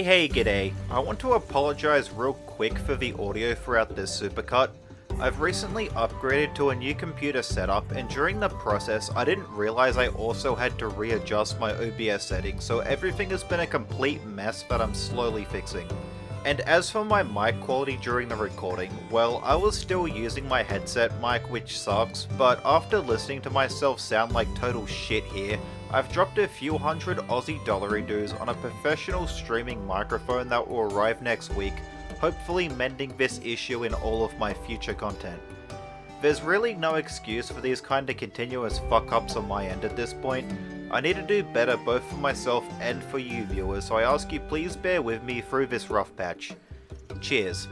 Hey, g'day. I want to apologise real quick for the audio throughout this supercut. I've recently upgraded to a new computer setup, and during the process I didn't realise I also had to readjust my OBS settings, so everything has been a complete mess that I'm slowly fixing. And as for my mic quality during the recording, well, I was still using my headset mic, which sucks, but after listening to myself sound like total shit here, I've dropped a few hundred Aussie dollary dues on a professional streaming microphone that will arrive next week, hopefully mending this issue in all of my future content. There's really no excuse for these kinda continuous fuck-ups on my end at this point. I need to do better both for myself and for you viewers, so I ask you please bear with me through this rough patch. Cheers.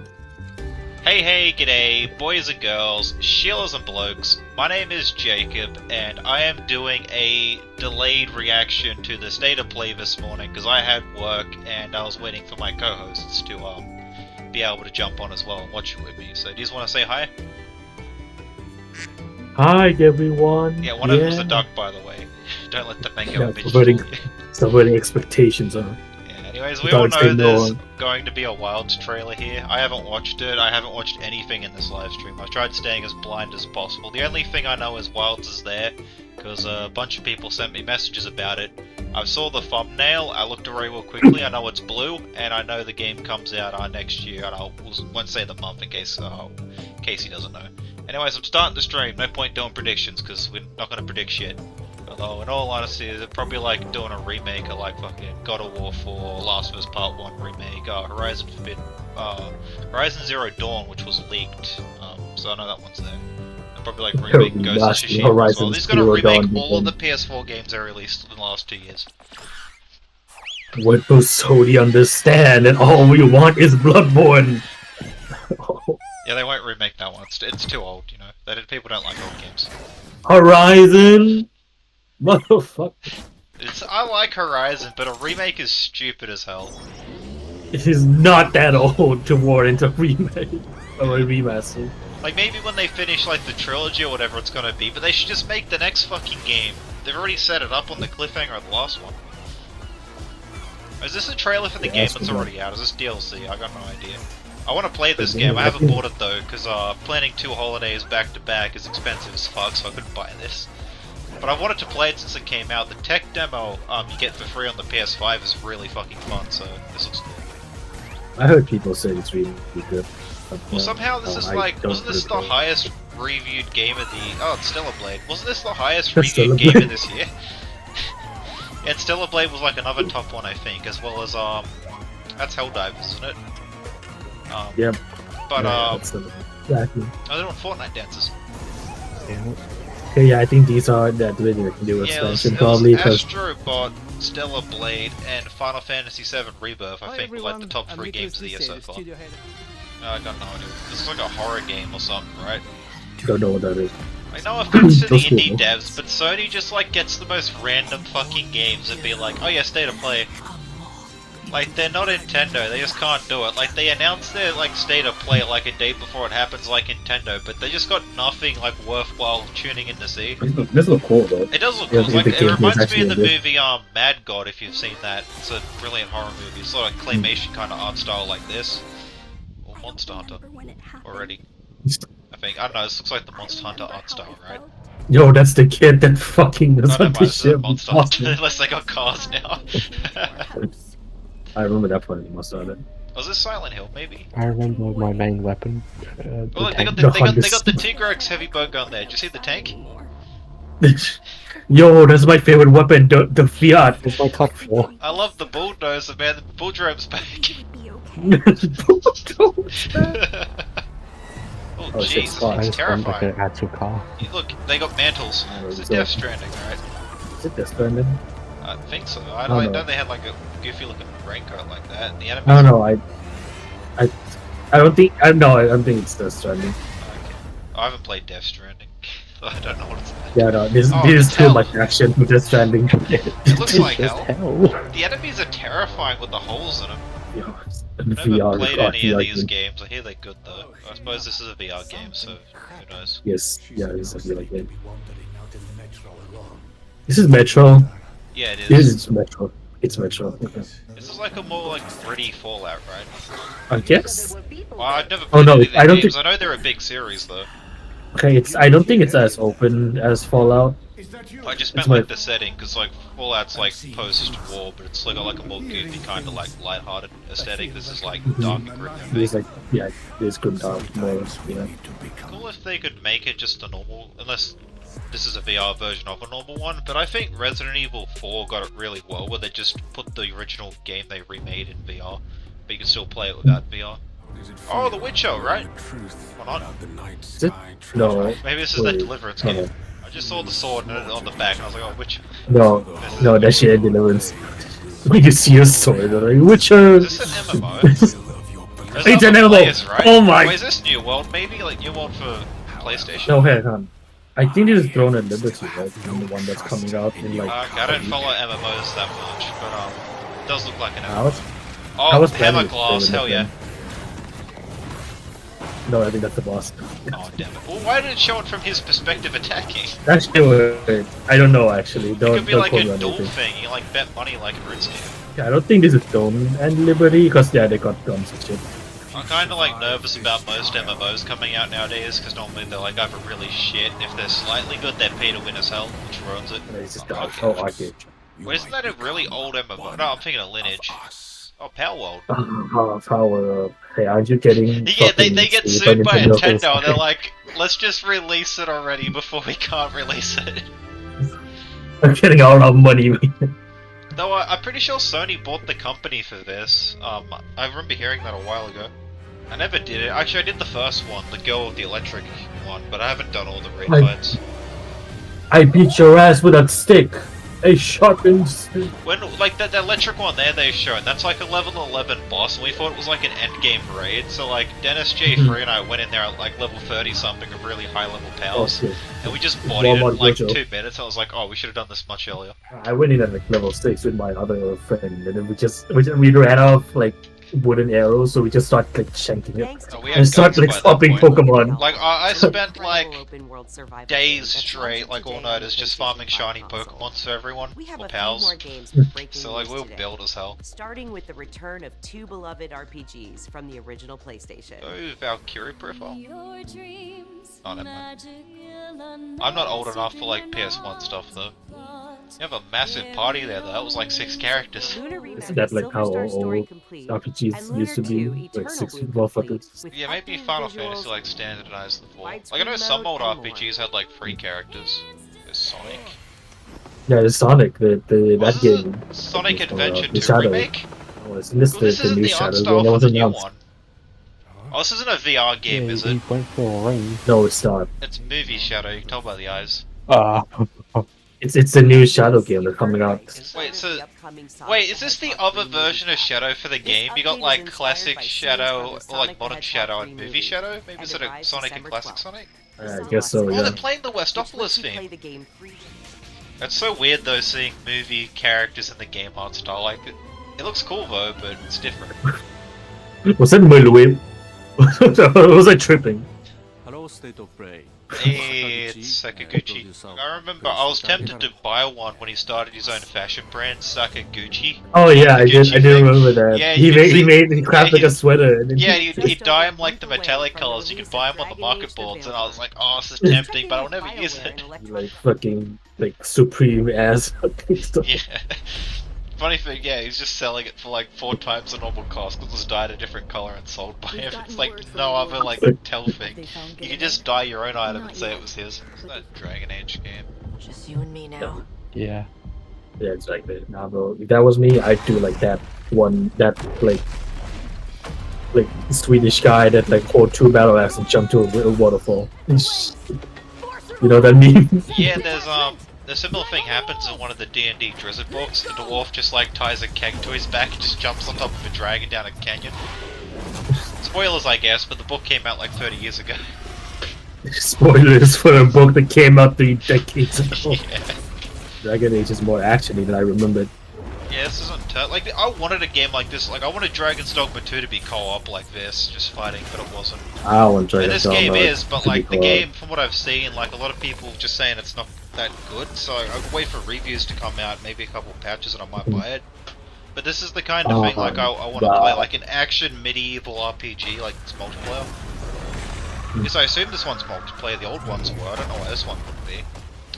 Hey, g'day, boys and girls, shillas and blokes. My name is Jacob, and I am doing a delayed reaction to the state of play this morning because I had work and I was waiting for my co-hosts to be able to jump on as well and watch it with me. So, do you just want to say hi? Hi everyone. Yeah, one of them was a duck, by the way. Don't let them make up a bitch. Subverting expectations, huh? Anyways, we all know there's going to be a Wilds trailer here. I haven't watched it, I haven't watched anything in this live stream. I've tried staying as blind as possible. The only thing I know is Wilds is there, because a bunch of people sent me messages about it. I saw the thumbnail, I looked at it real quickly, I know it's blue, and I know the game comes out next year, and I won't say the month in case he doesn't know. Anyways, I'm starting the stream, no point doing predictions, because we're not going to predict shit. Although, in all honesty, they're probably like doing a remake of like fucking God of War 4, Last of Us Part 1 remake, Horizon Zero Dawn, which was leaked, so I know that one's there. And probably like remake Ghost of Tsushima as well. He's gonna remake all of the PS4 games they released in the last 2 years. What will Sony understand? And all we want is Bloodborne! Yeah, they won't remake that one, it's too old, you know. People don't like old games. Horizon! Motherfucker. I like Horizon, but a remake is stupid as hell. It is not that old to warrant a remake or a remaster. Like, maybe when they finish, like, the trilogy or whatever it's gonna be, but they should just make the next fucking game. They've already set it up on the cliffhanger of the last one. Is this a trailer for the game that's already out? Is this DLC? I got no idea. I want to play this game. I haven't bought it though, because planning 2 holidays back to back is expensive as fuck, so I couldn't buy this. But I wanted to play it since it came out. The tech demo you get for free on the PS5 is really fucking fun, so this looks cool. I heard people say it's really good. But, well, somehow this is like, wasn't this the highest reviewed game of the... Oh, it's Stellar Blade. Wasn't this the highest reviewed game of this year? And Stellar Blade was like another top one, I think, as well as, that's Helldivers, isn't it? Yep. But, exactly. Oh, they're doing Fortnite dances. Yeah. Okay, yeah, I think these are the new expansion probably. Astro Bot, Stellar Blade, and Final Fantasy VII Rebirth, I think, were like the top 3 games of the year so far. I got no idea. This is like a horror game or something, right? You don't know what that is. Like, no offense to the indie devs, but Sony just like gets the most random fucking games and be like, oh yeah, state of play. Like, they're not Nintendo, they just can't do it. Like, they announce their, like, state of play, like, a day before it happens like Nintendo, but they just got nothing, like, worthwhile tuning in to see. It does look cool, though. It does look cool. Like, it reminds me of the movie, Mad God, if you've seen that. It's a brilliant horror movie. It's sort of claymation kind of art style like this. Or Monster Hunter. Already. I think. I don't know, this looks like the Monster Hunter art style, right? Yo, that's the kid that fucking does this shit. Monster Hunter, unless they got cars now. I remember that part of the Monster Hunter. Was this Silent Hill, maybe? I remember my main weapon. Well, look, they got the Tigrex heavy bow gun there. Did you see the tank? Yo, that's my favorite weapon, the Fiat. It's my top 4. I love the bulldozer, man. The bulldrome's back. Oh, jeez, it's terrifying. Like an actual car. Look, they got mantles. It's a Death Stranding, right? Is it Death Stranding? I think so. I know they had like a goofy looking raincoat like that. And the enemies... I don't know. I don't think. I don't think it's Death Stranding. Okay. I haven't played Death Stranding. I don't know what it's like. Yeah, no. There's too much action for Death Stranding. It looks like hell. The enemies are terrifying with the holes in them. Yeah, I haven't played any of these games. I hear they're good though. I suppose this is a VR game, so who knows? Yes. Yeah, it's a VR game. This is Metro. Yeah, it is. This is Metro. It's Metro. This is like a more like gritty Fallout, right? I guess. Well, I've never Oh, played no, any of I the don't games. think- I know they're a big series though. Okay, I don't think it's as open as Fallout. I just It's meant my- like the setting, because like Fallout's like post-war, but it's like got like a more goofy kind of like light-hearted aesthetic. This is like dark and gritty. It's like, yeah, it's good dark more, you know. Cool if they could make it just a normal, unless this is a VR version of a normal one, but I think Resident Evil 4 got it really well, where they just put the original game they remade in VR, but you can still play it without VR. Oh, The Witcher, right? Or not? Is it? No. Maybe this is the Wait, Deliverance no. game. I just saw the sword on the back and I was like, oh, Witcher. No, that shit ain't Deliverance. When you see a sword, they're like, Witcher! Is this an MMO? There's It's an other MMO. players, right? Oh my- Wait, is this New World maybe? Like New World for PlayStation? No, hang on. I think this is Throne and Liberty, right? The one that's coming out in like. I don't follow MMOs that much, but it does look like an I MMO. was, I Oh, was Hammer planning to Glass, play hell with yeah. them. No, I think that's the boss. Oh, damn it. Well, why did it show it from his perspective attacking? That's still. I don't know actually. It Don't. could be don't like quote a me on dual anything. thing, you like bet money like a RuneScape. Yeah, I don't think this is Throne and Liberty because yeah, they got guns and shit. I'm kinda like nervous about most MMOs coming out nowadays, because normally they're like either really shit, if they're slightly good they're pay to win as hell, which ruins it. And it's just Oh, dark. Oh, arcade. Wait, isn't that a really old MMO? No, I'm thinking of Lineage. Oh, Power World. Power. Hey, aren't you getting? Yeah, they fucking get sued sued by Nintendo? Nintendo, and they're like, let's just release it already before we can't release it. I'm getting all our money. Though I'm pretty sure Sony bought the company for this. I remember hearing that a while ago. I never did it. Actually, I did the first one, the Girl with the Electric one, but I haven't done all the refights. I beat your ass with a stick. A sharpened stick. When, like, the electric one there they've shown, that's like a level 11 boss, and we thought it was like an endgame raid, so like, Dennis J3 and I went in there at like level 30 something of really high level Oh powers, shit. and we just bodied it in Walmart like Dojo. 2 minutes, and I was like, oh, we should have done this much earlier. I went in at like level 6 with my other friend, and then we ran out of like wooden arrows, so we just started like shanking it. Oh, we had And started guns like by that swapping point. Pokemon. Like, I spent like days straight, like all-nighters, just farming shiny Pokemon for everyone, We have or a few pals. more games for breaking So like, news we'll today. build as hell. Starting with the return of two beloved RPGs from the original PlayStation. Oh, Valkyrie profile. Your dreams, Oh, never mind. magic, I'm not old enough for like PS1 stuff though. You have a massive party there though, that was like 6 characters. Lunar Remake Isn't that like how Silver Star Story old Complete, RPGs and Lunar used to be? 2 Like Eternal 6 Blue motherfuckers. Complete, with Yeah, maybe updated Final visuals, Fantasy like standardized the 4. Like I widescreen know some old mode, and more. RPGs had like 3 characters. There's Sonic. Yeah, it's Sonic. That Was game. it Sonic Before, Adventure the 2 Shadow. remake? Oh, isn't this Well, the, this the isn't new the Shadow art game? style That for was the new announced. one. Oh, this isn't a VR game, Yeah, is he it? went for a ring. No, it's not. It's movie Shadow, you can tell by the eyes. Ah, It's the new Shadow game that's coming out. Wait, so- Wait, is this the other version of Shadow for the game? You got like classic Shadow, or like modern Shadow and movie Shadow? Maybe is it a Sonic and Classic Sonic? I guess so, Oh, yeah. they're playing the Westopolis theme. That's so weird though, seeing movie characters in the game art style. Like, it looks cool though, but it's different. Was that my Louis? Was I tripping? Hello, State of Play. Hey, it's Sakaguchi. I remember I was tempted to buy one when he started his own fashion brand, Sakaguchi. Oh yeah, I Gucci did thing. remember that. Yeah, he you made can see- he crafted yeah, like a sweater. And then Yeah, he'd dye them like the metallic colors. You could buy them on the market boards, and I was like, oh, this is tempting, but I'll never use it. he, like fucking like supreme ass fucking stuff. Yeah. Funny thing, yeah, he's just selling it for like 4 times the normal cost because it was dyed a different color and sold by him. It's like no other like tell thing. You can just dye your own item and say it was his. It's that Dragon Age game. Just you and me now. yeah. Yeah, it's like that. Nah, bro. If that was me, I'd do like that one, that like Swedish guy that like hold 2 battle axes and jump to a waterfall. You know that meme? Yeah, there's a similar thing happens in one of the D&D Drizzard books. The dwarf just like ties a keg to his back and just jumps on top of a dragon down a canyon. Spoilers, I guess, but the book came out like 30 years ago. Spoilers for a book that came out 3 decades ago. Yeah. Dragon Age is more actiony than I remembered. Yeah, this isn't like I wanted a game like this. Like I wanted Dragon's Dogma 2 to be co-op like this, just fighting, but it wasn't. I want to try And to this game is, but like the game, from what I've seen, like a lot of people just saying it's not that good, so I'll wait for reviews to come out, maybe a couple patches, and I might buy it. But this is the kind of thing like I want to play like an action medieval RPG, like it's multiplayer. Because I assume this one's multiplayer, the old ones were. I don't know why this one wouldn't be.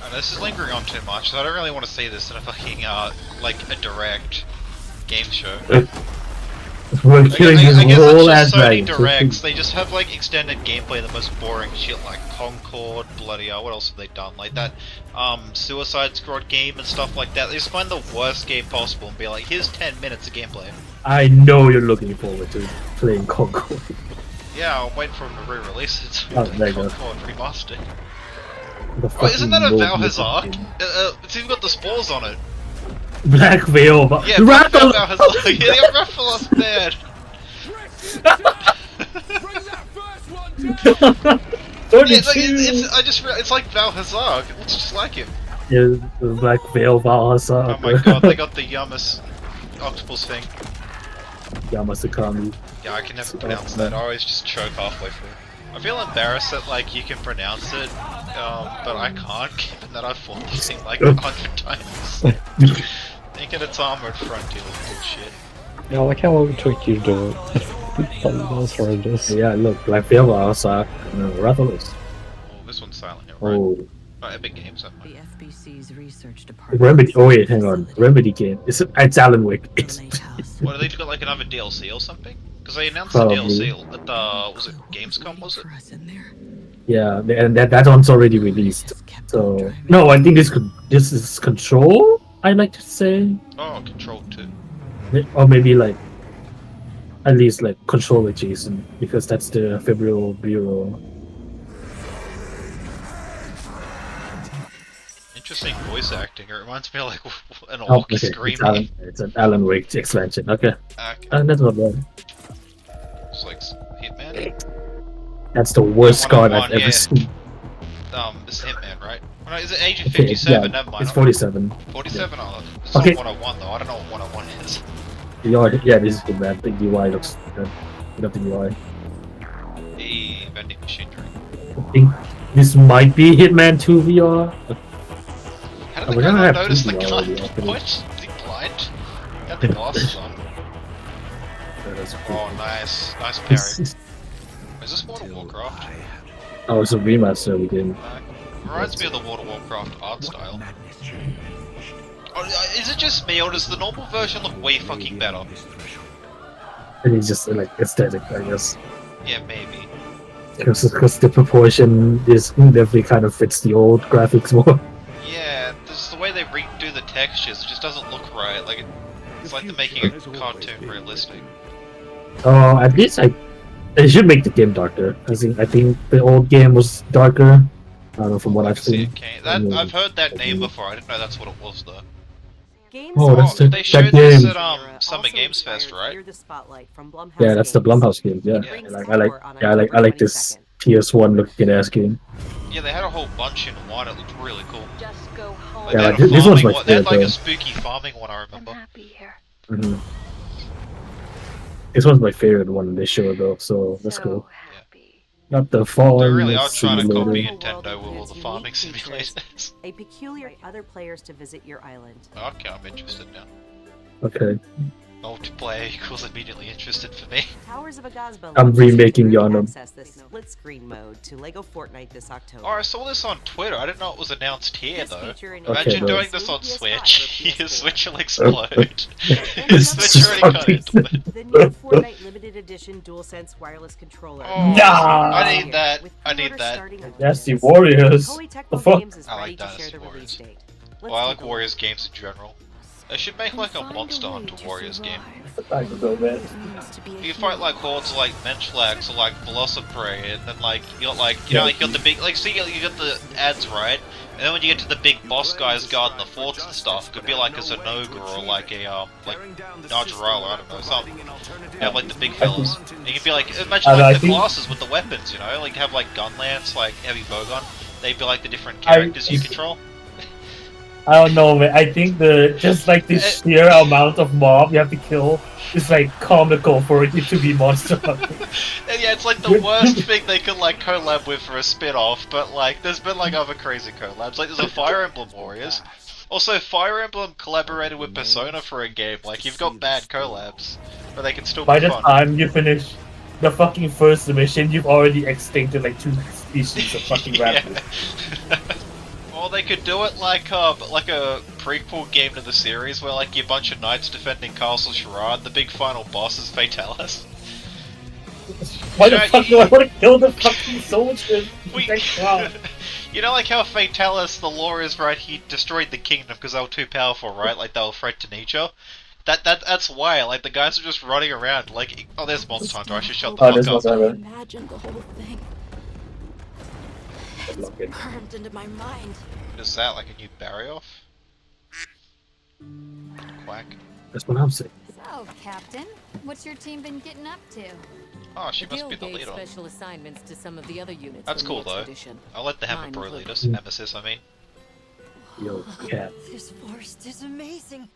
And this is lingering on too much, so I don't really want to see this in a fucking like a direct game show. We're killing I this guess whole it's ass just Sony night. Directs, they just have like extended gameplay, the most boring shit like Concord, bloody hell, what else have they done? Like that Suicide Squad game and stuff like that. They just find the worst game possible and be like, here's 10 minutes of gameplay. I know you're looking forward to playing Concord. Yeah, I'll wait for them to re-release it so Oh, we there can you go. Concord remastered. The Isn't that a fucking Valhazard? game. It's even got the spores on it. Black Veil, but Yeah, Black Valhazard. Yeah, they got Rathalos bad. It's like Valhazard. It looks just like him. Yeah, the Black Veil Valhazard. Oh my god, they got the Yamas octopus thing. Yamasakami. Yeah, I can never pronounce that. I always just choke halfway through. I feel embarrassed that like you can pronounce it, but I can't, given that I've fought this thing like 100 times. Thinking it's armored frontier is bullshit. Yeah, I like how long it took you to do it. That was horrendous. Yeah, look, Black Veil Valhazard. Rathalos. Oh, this one's Silent Hill, right? Oh. Oh, Epic Games, that The might. FBC's research department. Remedy. Oh wait, hang on. Remedy game. It's Alan Wake. What, they got like another DLC or something? Because they announced Probably. the DLC at was it Gamescom, was it? Yeah, and that one's already released. So no, I think this is Control. I'd like to say, Oh, Control 2. or maybe like at least like Control adjacent, because that's the February Bureau. Interesting voice acting. It reminds me of like an Oh, orc okay. screaming. It's an Alan Wake expansion. Okay, Okay. that's not bad. It's like Hitman. That's the worst card I've 101, ever yeah. seen. This is Hitman, right? Oh, no, is it Agent Okay, 57? yeah, Never mind. it's 47. 47? Oh, it's Okay. not 101 though. I don't know what 101 is. Yeah, this is good, man. The UI looks good. Look at the UI. The vending machine drink. I think this might be Hitman 2 VR. How Oh, did we the don't guy have not notice the TV gun? already, I think. What? Is he blind? Got the glasses on. Oh, nice. Nice parry. Is this World of Warcraft? Oh, it's a remaster we did. Reminds me of the World of Warcraft art style. Oh, is it just me, or does the normal version look way fucking better? And it's just like aesthetic, I guess. Yeah, maybe. Because the proportion is definitely kind of fits the old graphics more. Yeah, just the way they redo the textures, it just doesn't look right. Like it's like they're making a cartoon realistic. Oh, at least they should make the game darker. I think the old game was darker. I don't know from what I I've can see seen. it came. I've heard that name before. I didn't know that's what it was though. Games Oh, that's the- They that showed this game. at Summer Games Fest, right? Yeah, that's the Blumhouse game. Yeah, I like this PS1 looking ass game. Yeah, they had a whole bunch in one. It looked really cool. Just go home. Like, Yeah, they like, had a this one's farming my one. They had like favorite, a spooky farming one. I I'm remember. happy here. hmm This one's my favorite one they showed though, so that's So cool. happy. Not the fall. They really are trying to simulator. copy Nintendo with all the farming simulators. A peculiar other players to visit your island. Okay, I'm interested now. Okay, Multiplayer equals immediately interested for me. Towers of Agazba. I'm lets you remaking early Yonam. access this split screen mode to Lego Fortnite this October. Oh, I saw this on Twitter. I didn't know it was announced here This though. feature in- Imagine bro. doing this on PS5 Switch. or Your PS4. Switch will explode. And It's another Switch already got fucking- into it. The new Fortnite limited edition DualSense wireless controller. Oh, Nah. I need that. With I need pre-order that. starting on That's the Wednesday. Warriors. Koei The Tecmo fuck? Games is I like ready to Dynasty share the Warriors. release date. Well, I like take a Warriors look. games in general. They should make like a monster hunter Warriors game. I don't know, man. You fight like hordes of, like Menschlax or like Velociprey, and then like you got like you know like you got the big like see you got the ads right, and then when you get to the big boss guys guarding the forts and stuff, it could be like a Zenogre or like a like Najarala, I don't know, something. You have like the big fellas. And you could be like imagine I like the think- classes with the weapons, you know, like have like gun lance, like heavy bowgun. They'd be like the different characters you control. I don't know, man. I think the sheer amount of mob you have to kill is like comical for it to be Monster Hunter. And Yeah, it's like the worst thing they could like collab with for a spin-off, but like there's been like other crazy collabs. Like there's a Fire Emblem Warriors. Also, Fire Emblem collaborated with Persona for a game. Like you've got bad collabs, but they can still By be the fun. time you finish the fucking first mission, you've already extincted like 2 species of fucking rabbits. Or they could do it like a prequel game to the series, where like you're a bunch of knights defending Castle Sharad. The big final boss is Fatalis. Why the fuck do I want to kill the fucking soldiers? You know, like how Fatalis, the lore is right, he destroyed the kingdom because they were too powerful, right? Like they were threat to nature. That's why, like the guys are just running around. Like, oh, there's Monster Hunter. I should shut the fuck up. Imagine the whole thing. It's burned into my mind. What is that? Like a new barrier off? Quack. That's what I'm saying. So, Captain, what's your team been getting up to? Oh, she must be the leader. Special assignments to some of the other units. That's cool though. I'll let the Hammer Pro lead us. Nemesis, I mean. Yo, cat. This forest is amazing.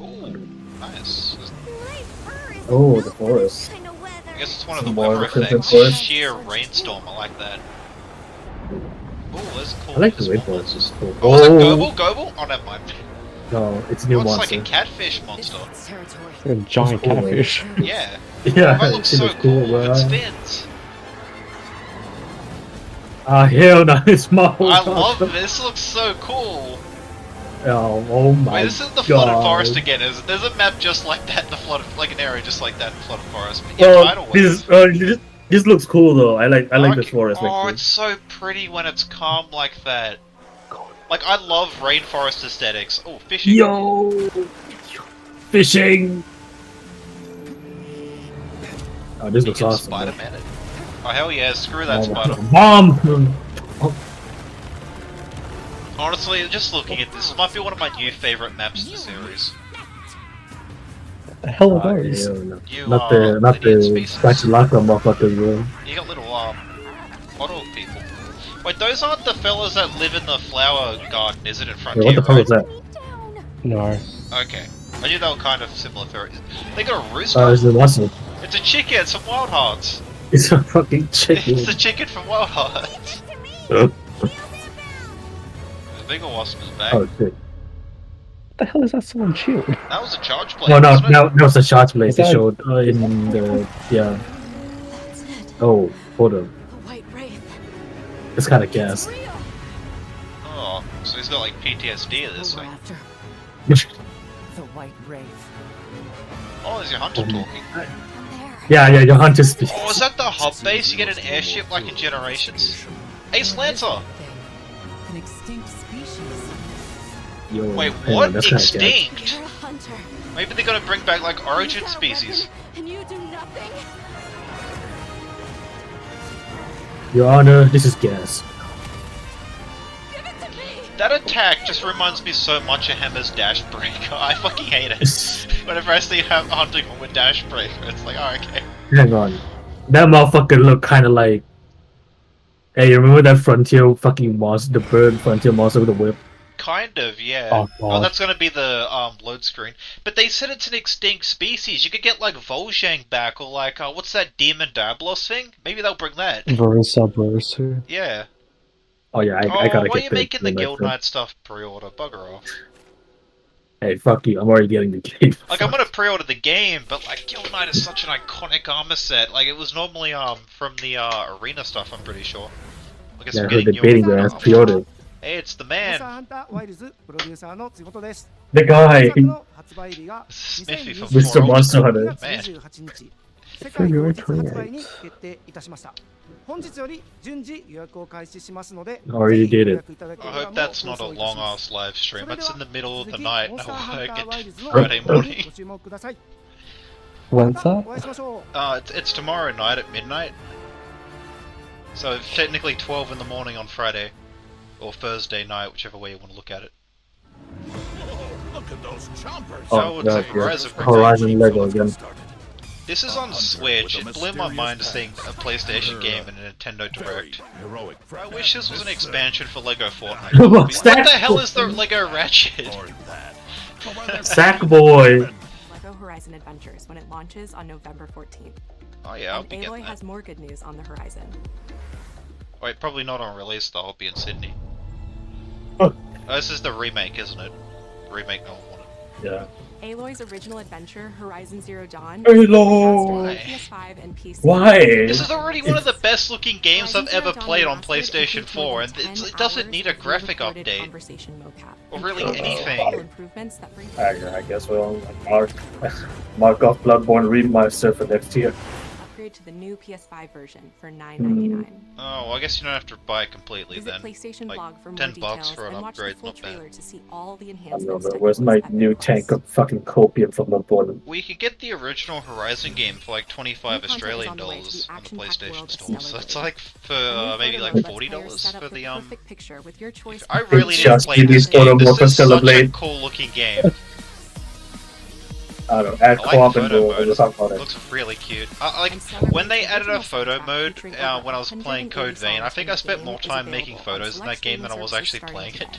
Ooh, nice. Oh, the forest. Kind of weather. I guess it's one of the More weather effects. forest. Sheer rainstorm, I like that. Ooh, that's cool. I like the This way one forest was- is cool. Oh, is that Goble? Goble? Oh, never mind. No, it's a new Oh, it's monster. like a catfish monster. Territory. A giant Cool, man. catfish. Yeah. Yeah, That looks it so was cool cool, with its bro. fins. Ah, hell no, it's my whole I love this. This looks so cool. Oh my god. Wait, this is the Flooded Forest again, is it? There's a map just like that, like an area just like that in Flooded Forest. But yeah, Tidal Waves. This looks cool though. I like the forest. Oh, like it's so pretty when it's calm like that. Like, I love rainforest aesthetics. Oh, fishing. Yo! Fishing! Oh, this looks awesome. Spider-Man it. Oh, hell yeah, screw that spider. Mom! Honestly, just looking at this might be one of my new favorite maps in the series. What the hell are those? You, Not Lydian the species. Spatulaka motherfuckers, bro. You got little, bottle people. Wait, those aren't the fellas that live in the flower garden, is it, in Yeah, Frontier, what the fuck right? is that? No. Okay. I knew they were kind of similar fairies. They got a rooster. Oh, it's a wasp. It's a chicken, it's from Wild Hearts. It's a fucking chicken. It's the chicken from Wild Hearts. Oh, The bigger wasp is back. oh shit. What the hell is that someone shield? That was a charge plate, No, wasn't it? no, it's a shot place they that- showed in the, yeah. That's it. Oh, hold on. The White Wraith. It's kind of gas. Real. Oh, so he's got like PTSD of this We're thing. after the White Wraith. Oh, there's your hunter talking. There. Yeah, your hunter speed. Oh, is that the hub base? You get an airship like in Generations? Ace Lancer! An extinct species. Yo, Wait, hang what? on, that's kinda gas. Extinct? You're a hunter. Maybe they're gonna bring back like origin Without species. weapon, and you do nothing. Your Honor, this is gas. Give it to me. That attack just reminds me so much of Hammer's Dash Breaker. I fucking hate it. Whenever I see him hunting with Dash Breaker, it's like, oh, okay. Hang on. That motherfucker look kind of like. Hey, you remember that Frontier fucking monster, the bird Frontier monster with the whip? Kind of, yeah. Oh, Oh, God. that's gonna be the load screen. But they said it's an extinct species. You could get like Volzhang back, or like what's that Demon Diablos thing? Maybe they'll bring that. Versa. Yeah. Oh yeah, I Oh, gotta why are get you the- making the the Guild thing. Knight stuff pre-order? Bugger off. Hey, fuck you! I'm already getting the game. Like I'm gonna pre-order the game, but like Guild Knight is such an iconic armor set. Like it was normally from the arena stuff. I'm pretty sure. I guess Yeah, I'm I heard getting the baiting new. grounds pre-order. Hey, it's the man. ハンターワイルズプロデューサーの仕事です。 The guy, 作の発売日が Smithy for 2020 Mr. Monster 2 Hunter. 月28日、世界同日発売に決定いたしました。本日より順次予約を開始しますので、 Already ぜひ did 予 it. 約いただけ I れば hope that's not a ご long 紹介いたします ass live stream. それで That's は in the middle of 続 the き night. モン I スターハン work ター at ワイルズの Friday morning. ご注目ください。 When's また that? お会いしましょう。 It's tomorrow night at midnight. So it's technically 12 in the morning on Friday. Or Thursday night, whichever way you want to look at it. Oh, it's a yeah, Rise of Horizon Lego again. This is on Switch. It blew my mind seeing a PlayStation game and a Nintendo Direct. I wish this was an expansion for Lego Fortnite. What the hell is the Lego Ratchet? Sackboy. Lego Horizon Adventures when it launches on November 14th. Oh yeah, I'll And be Aloy getting that. has more good news on the horizon. Wait, probably not on release though, I'll be in Sydney. Oh. Oh, this is the remake, isn't it? Remake no one wanted. Yeah. Aloy's original adventure, Horizon Zero Dawn, Aloy! PS5 and PC. Why? This is already one of the best looking games I've ever played on PlayStation 4, and it doesn't need a graphic update. Or really anything. Improvements that bring I guess we'll mark off Bloodborne remaster for next year. upgrade to the new PS5 version for $9.99. Oh, well, I guess you don't have to buy it completely Visit then. PlayStation Like, blog for more $10 details for an and watch the upgrade, full not bad. trailer to see all the I don't enhancements. know, where's my new tank of fucking copium from Bloodborne? Well, you could get the original Horizon game for like 25 Australian dollars on the PlayStation Store, so it's like for maybe like $40 for the I really need to Just play give this me photo game. This mode for is such a Celebrate. cool looking game. I don't know, add I like co-op and photo go mode. over something about It it. looks really cute. Like when they added a photo mode when I was playing Code Vein, I think I spent more time making photos in that game than I was actually playing it.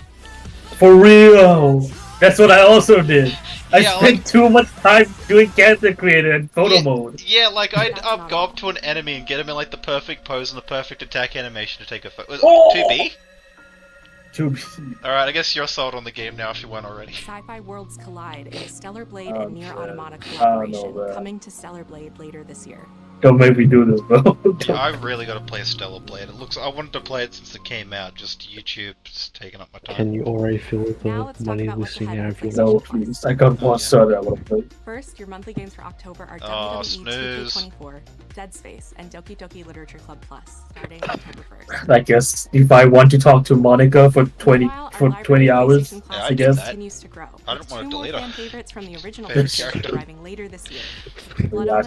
For real! That's what I also did. I Yeah, spent like- too much time doing character creator and photo mode. Yeah, like I'd go up to an enemy and get him in like the perfect pose and the perfect attack animation to take a photo. Oh! 2B? To Alright, I guess you're sold on the game now if you weren't already. Sci-fi worlds collide in a Stellar Blade Oh, and Nier shit. Automata I don't collaboration, know that. coming to Stellar Blade later this year. don't make me do this, bro. Yeah, I really gotta play Stellar Blade. I wanted to play it since it came out, just YouTube's taking up my time. Can you already feel Now the let's talk money about what's listing ahead I of feel? No, please. I got one started I want to play. First, your monthly games for October are Oh, WWE snooze. 2K24, Dead Space, and Doki Doki Literature Club Plus, starting October 1st. I guess if I want to talk to Monica for 20 hours, Yeah, I I did guess. that. Continues to grow. I don't with wanna two more delete her. fan favorites from the original Favorite PlayStation character. arriving later this year.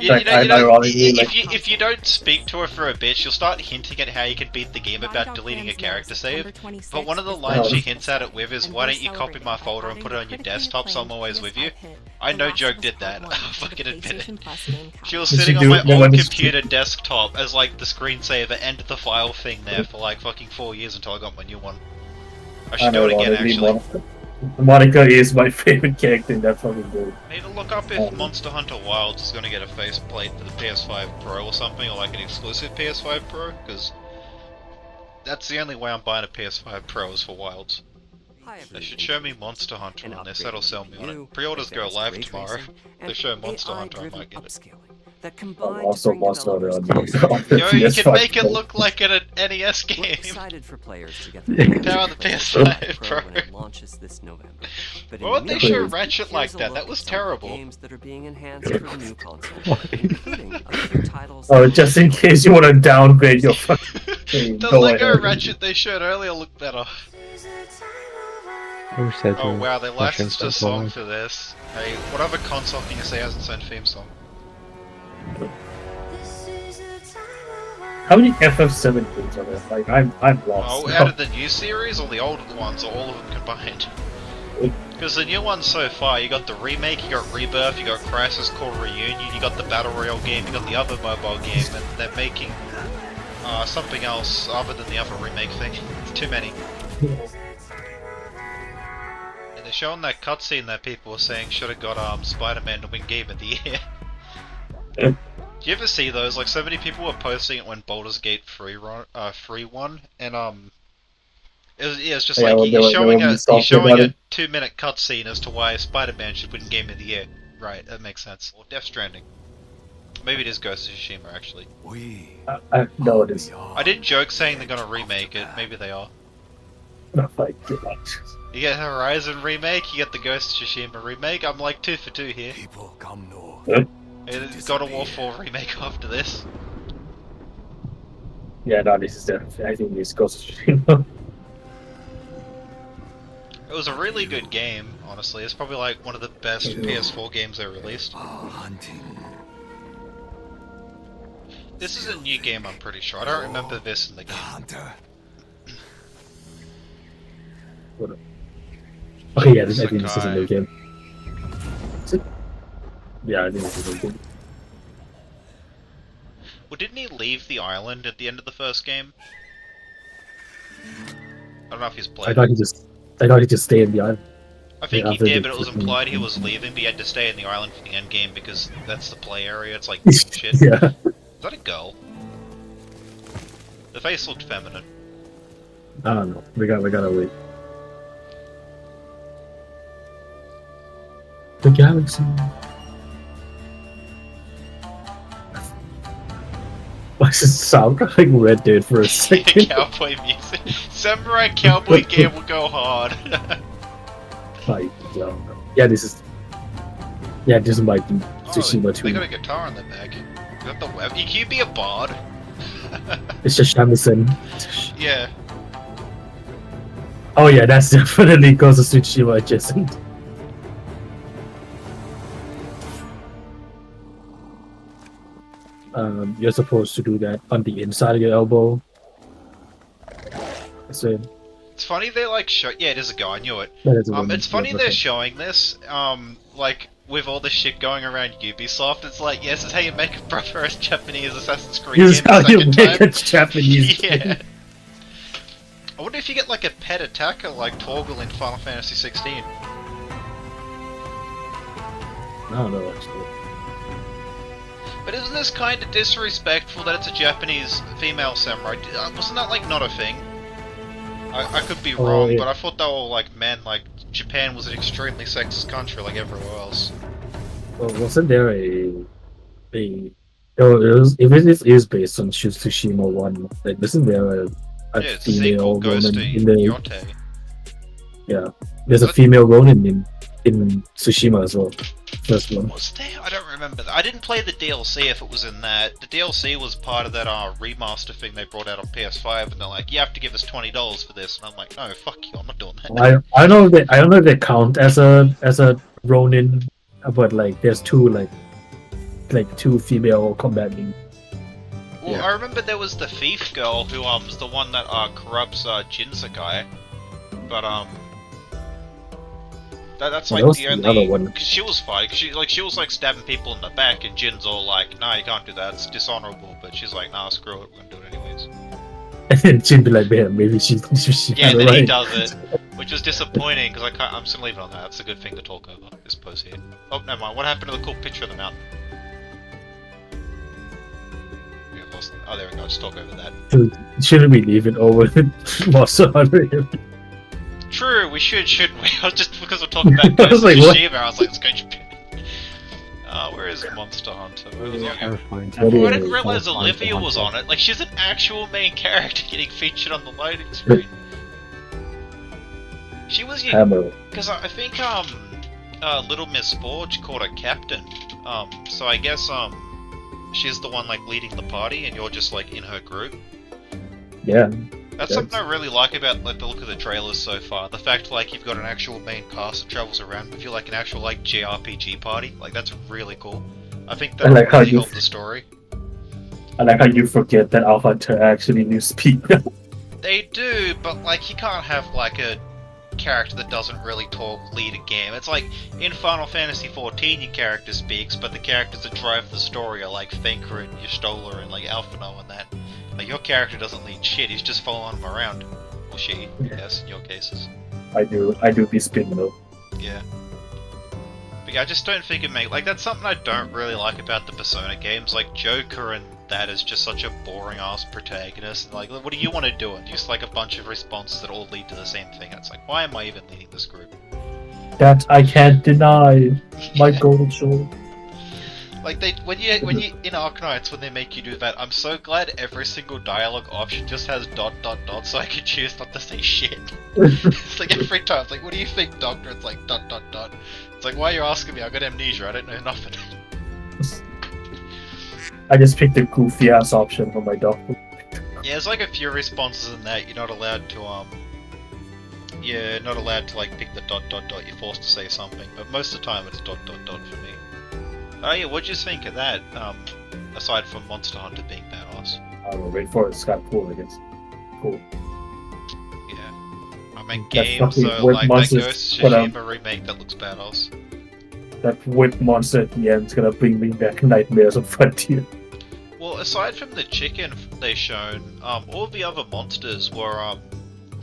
Yeah, If you don't speak to her for a bit, she'll start hinting at how you can beat the game about deleting a character save. But one of the lines she hints at it with is, "Why don't you copy my folder and put it on your desktop so I'm always with you?" I know Joke did that. I fucking admit it. She was Did she sitting on do my it? No old one is- computer desktop as like the screensaver and the file thing there for like fucking 4 years until I got my new one. I should do it again actually. Monica is my favorite character in that fucking game. I need to look up if Monster Hunter Wilds is going to get a faceplate for the PS5 Pro or something, or like an exclusive PS5 Pro, because that's the only way I'm buying a PS5 Pro is for Wilds. They should show me Monster Hunter on this, that'll sell me on it. Pre-orders go live tomorrow. If they show Monster Hunter, I might get it. That I'm combined also to bring Monster Hunter on developers the closer. Yo, you PS5 can make it Pro. look like an NES We're game. excited for players to get Power the PS5 Pro. when it launches this November. But Why would in they the show meantime, Ratchet like here's a that? look That was at some of the terrible. Games that are being enhanced for the new console, including a few titles. Oh, that just will in be case you want to downgrade your fucking game, The go Lego ahead. Ratchet they showed earlier looked better. Who said Oh you wow, they watching licensed a stuff song live? for this. Hey, what other console can you say has its own theme song? How many FF7 games are there? Like, I'm lost. Oh, now. out of the new series or the older ones, or all of them combined? Because the new ones so far, you got the remake, you got Rebirth, you got Crisis Core Reunion, you got the Battle Royale game, you got the other mobile game, and they're making something else other than the other remake thing. It's too many. And they're showing that cutscene that people were saying should have got Spider-Man to win Game of the Year. Do you ever see those? Like, so many people were posting it when Baldur's Gate 3 won, and it's just Yeah, like well, you're they were showing really a salty about it. 2-minute cutscene as to why Spider-Man should win Game of the Year. Right, that makes sense. Or Death Stranding. Maybe it is Ghost of Tsushima actually. No, it is. I did joke saying they're gonna remake it. Maybe they are. Oh my god. You get Horizon remake, you get the Ghost of Tsushima remake. I'm like 2 for 2 here. Huh? It's God of War 4 remake after this. Yeah, no, this is definitely. I think this goes to Tsushima. It was a really good game, honestly. It's probably like one of the best PS4 games they released. This is a new game, I'm pretty sure. I don't remember this in the game. Okay, yeah, I think this is a new game. Is it? Yeah, I think this is a new game. Well, didn't he leave the island at the end of the first game? I don't know if he's I played. thought he just stayed in the island. I think yeah, he after did, the- but it was implied he was leaving, but he had to stay in the island for the end game because that's the play area. It's like shit. Yeah. Is that a girl? The face looked feminine. I don't know. We gotta wait. The galaxy. Why does it sound like Red Dead for a second? Cowboy music. Samurai cowboy game will go hard. Yeah, this is. Yeah, this might be Tsushima They 2. got a guitar on their back. Is that the web? Can you be a bard? It's just shamisen. Yeah. Oh yeah, that's definitely Ghost of Tsushima adjacent. You're supposed to do that on the inside of your elbow. So It's funny they like show. Yeah, it is a guy. I knew it. that is a woman. It's funny Yeah, they're okay. showing this. Like with all the shit going around Ubisoft, it's like, yes, this is how you make a proper Japanese Assassin's Creed This is game how the you second make time. a Japanese Yeah. game. I wonder if you get like a pet attacker like Torgal in Final Fantasy 16. I don't know actually. But isn't this kind of disrespectful that it's a Japanese female samurai? Wasn't that like not a thing? I could be wrong, yeah. but I thought they were like men. Like Japan was an extremely sexist country, like everywhere else. Well, wasn't there if it is based on Tsushima 1, like isn't there a Yeah, it's a female sequel goes Ronin to in the Yote. yeah. There's a female Ronin in Tsushima as well. First one. Was there? I don't remember that. I didn't play the DLC if it was in that. The DLC was part of that remaster thing they brought out on PS5, and they're like, you have to give us $20 for this, and I'm like, no, fuck you, I'm not doing that. I don't know if they count as a Ronin, but like there's two two female combating. Well, Yeah. I remember there was the thief girl who was the one that corrupts Jezzychii, but that's Well, like that was the the only other one. because she was fighting. She was like stabbing people in the back, and Jin's all like, "No, you can't do that. It's dishonorable." But she's like, "Nah, screw it. We're gonna do it anyways." And then Jin be like, man, maybe she Yeah, had and it then he right. does it, which was disappointing because I'm just gonna leave it on that. That's a good thing to talk over. This pose here. Oh, never mind. What happened to the cool picture of the mountain? Yeah, lost. Oh, there we go. Just talk over that. Shouldn't we leave it over Monster Hunter? True, we shouldn't we? I was just because we're talking about Ghost I was of like, what? Tsushima, I was like, let's go Japan. Where is Monster Hunter? Where was it? Terrifying. Oh, I didn't realize Olivia was on it. Like, she's an actual main character getting featured on the loading screen. She was your... Hammer. Because I think, Little Miss Forge called her Captain. So I guess, she's the one, like, leading the party, and you're just, like, in her group. Yeah. That's something I really like about like the look of the trailers so far. The fact like you've got an actual main cast that travels around with you like an actual like JRPG party. Like that's really cool. I think that like how really you- helped the story. I like how you forget that Alpha actually knew speak. They do, but like you can't have like a character that doesn't really talk lead a game. It's like in Final Fantasy XIV your character speaks, but the characters that drive the story are like Thinker and Y'shtola and like Alphino and that. Like your character doesn't lead shit, he's just following them around. Or she, yes, in your cases. I do be spin though. Yeah. But yeah, I just don't think it makes... Like, that's something I don't really like about the Persona games. Like, Joker and that is just such a boring-ass protagonist. And, like, what do you want to do? And just, like, a bunch of responses that all lead to the same thing. And it's like, why am I even leading this group? That I can't deny. My golden show. Like, when you in Arknights, when they make you do that, I'm so glad every single dialogue option just has ... so I can choose not to say shit. It's like every time, it's like, what do you think, Doctor? It's like ... It's like, why are you asking me? I got amnesia, I don't know nothing. I just picked the goofy ass option for my doctor. Yeah, there's like a few responses in that you're not allowed to yeah, not allowed to like pick the ... You're forced to say something, but most of the time it's ... for me. Oh yeah, what'd you think of that? Aside from Monster Hunter being badass. I will wait for it. It's kind of cool, I guess. Cool. Yeah. I mean, That games fucking so web like that monsters Ghost put Tsushima remake that looks badass. That whip monster at the end is gonna bring me back nightmares of Frontier. Well, aside from the chicken they shown, all the other monsters were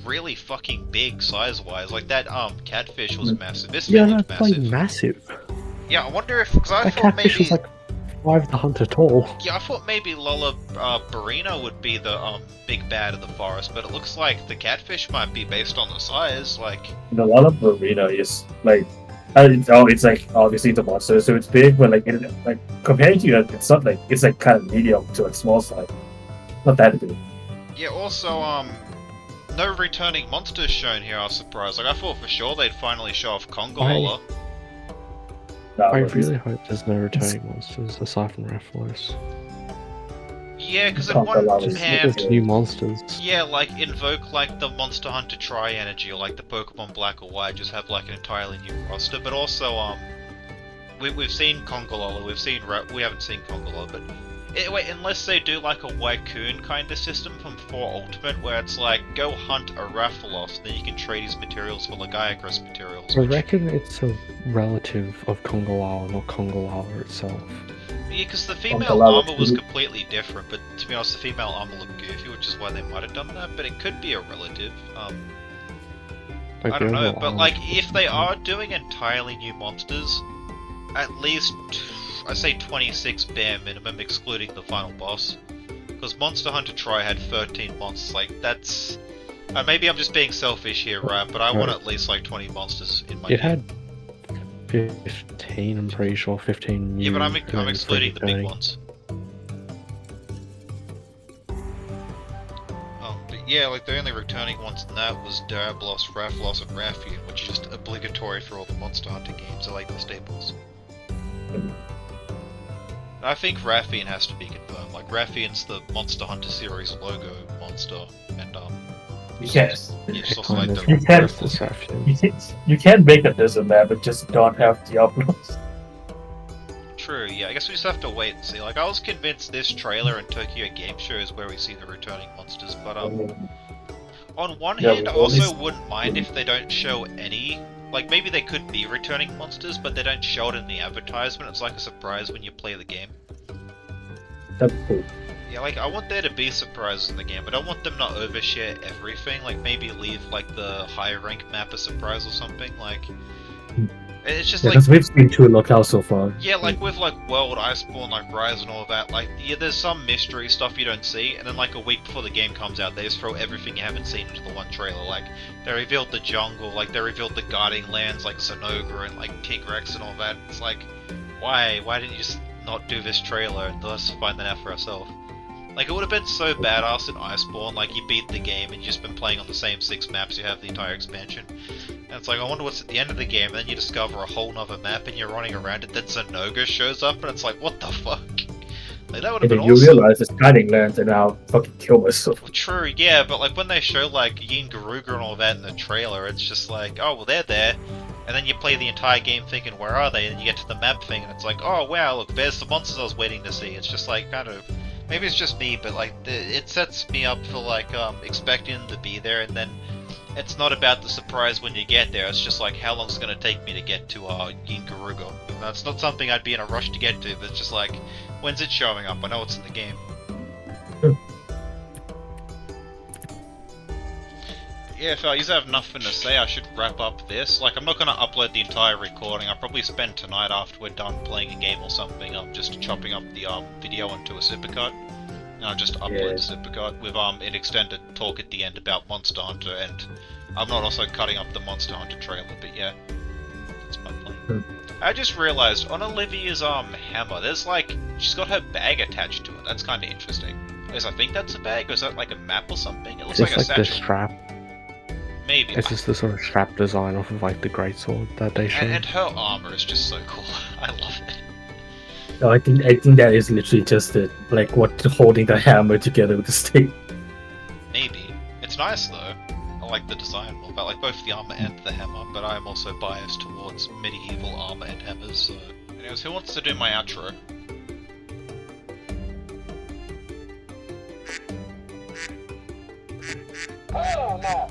really fucking big size-wise. Like that catfish was massive. This thing Yeah, looked that's like massive. massive. Yeah, I wonder if because I That thought catfish maybe was like survive the hunt at all. Yeah, I thought maybe Lola Barina would be the big bad of the forest, but it looks like the catfish might be based on the size. Like, The Lala Marina is like, it's like obviously the monster, so it's big, but like compared to it, it's not like it's like kind of medium to like small size, not that big. yeah. Also, no returning monsters shown here. I was surprised. Like, I thought for sure they'd finally show off Congolola. I really hope there's no returning monsters aside from Rathalos. Yeah, because in Congolola one is- hand, There's new monsters. yeah, like invoke like the Monster Hunter Tri-Energy or like the Pokemon Black or White, just have like an entirely new roster. But also, we've seen Congolola, we haven't seen Congolola, but wait, unless they do like a Wycoon kind of system from 4 Ultimate, where it's like go hunt a Rathalos, then you can trade his materials for Lagiacrus materials. I reckon it's a relative of Congolala, not Congolala itself. Yeah, because the female Congolala armor was too. completely different, but to be honest, the female armor looked goofy, which is why they might have done that, but it could be a relative. Like, I don't the know, overall but armor like, is if they different. are doing entirely new monsters, at least, I say 26 bare minimum, excluding the final boss. Because Monster Hunter Tri had 13 monsters, like, that's... maybe I'm just being selfish here, right, but I want at least like 20 monsters in my It game. had 15, I'm pretty sure, 15 new. Yeah, but I'm and then excluding the big returning. ones. Oh, but yeah, like the only returning ones in that was Diablos, Rathalos, and Rathian, which is just obligatory for all the Monster Hunter games, are like the staples. I think Rathian has to be confirmed. Like Rathian's the Monster Hunter series logo monster, and Yes. it's also like Kind of the You can- Restless Rathian. You can make a desert map, but just don't have Diablos. True, yeah, I guess we just have to wait and see. Like, I was convinced this trailer and Tokyo Game Show is where we see the returning monsters, but, on one Yeah, hand, I we've also always- wouldn't mind if they don't show any. Like, maybe they could be returning monsters, but they don't show it in the advertisement. It's like a surprise when you play the game. That's cool. Yeah, like, I want there to be surprises in the game, but I don't want them to overshare everything. Like, maybe leave, like, the high rank map a surprise or something. Like, it's just Yeah, like. because we've seen 2 locales so far. Yeah, like with like World, Iceborne, like Rise and all that, like yeah, there's some mystery stuff you don't see, and then like a week before the game comes out, they just throw everything you haven't seen into the one trailer. Like they revealed the jungle, like they revealed the guarding lands, like Zenogre and like Tigrex and all that. It's like, why? Why didn't you just not do this trailer and let us find that out for ourselves? Like it would have been so badass in Iceborne, like you beat the game and you've just been playing on the same 6 maps, you have the entire expansion. And it's like, I wonder what's at the end of the game, and then you discover a whole nother map and you're running around it, then Zenogre shows up and it's like, what the fuck? Like that would have And been then you awesome. realize it's guiding lands and I'll fucking kill myself. Well, true, yeah, but like when they show like Yin Garuga and all that in the trailer, it's just like, oh well they're there. And then you play the entire game thinking, where are they? And you get to the map thing and it's like, oh wow, look, there's the monsters I was waiting to see. It's just like, kind of, maybe it's just me, but like, it sets me up for like, expecting them to be there, and then it's not about the surprise when you get there, it's just like, how long is it going to take me to get to, Yin Garuga? And that's not something I'd be in a rush to get to, but it's just like, when's it showing up? I know it's in the game. Yeah, if you have nothing to say, I should wrap up this. Like, I'm not going to upload the entire recording. I'll probably spend tonight after we're done playing a game or something, just chopping up the video onto a Supercut. And I'll just upload the Supercut with an extended talk at the end about Monster Hunter, and I'm not also cutting up the Monster Hunter trailer, but yeah, that's my plan. I just realized, on Olivia's hammer, there's like, she's got her bag attached to it. That's kind of interesting. At least I think that's a bag, or is that like a map or something? It looks It's like a like the satchel. strap. Maybe. It's just the sort of strap design off of like the greatsword that they showed. And her armor is just so cool. I love it. No, I think that is literally just it, like what holding the hammer together with the stick. Maybe. It's nice though. I like the design more, but like both the armor and the hammer, but I am also biased towards medieval armor and hammers, so... Anyways, who wants to do my outro? Oh no!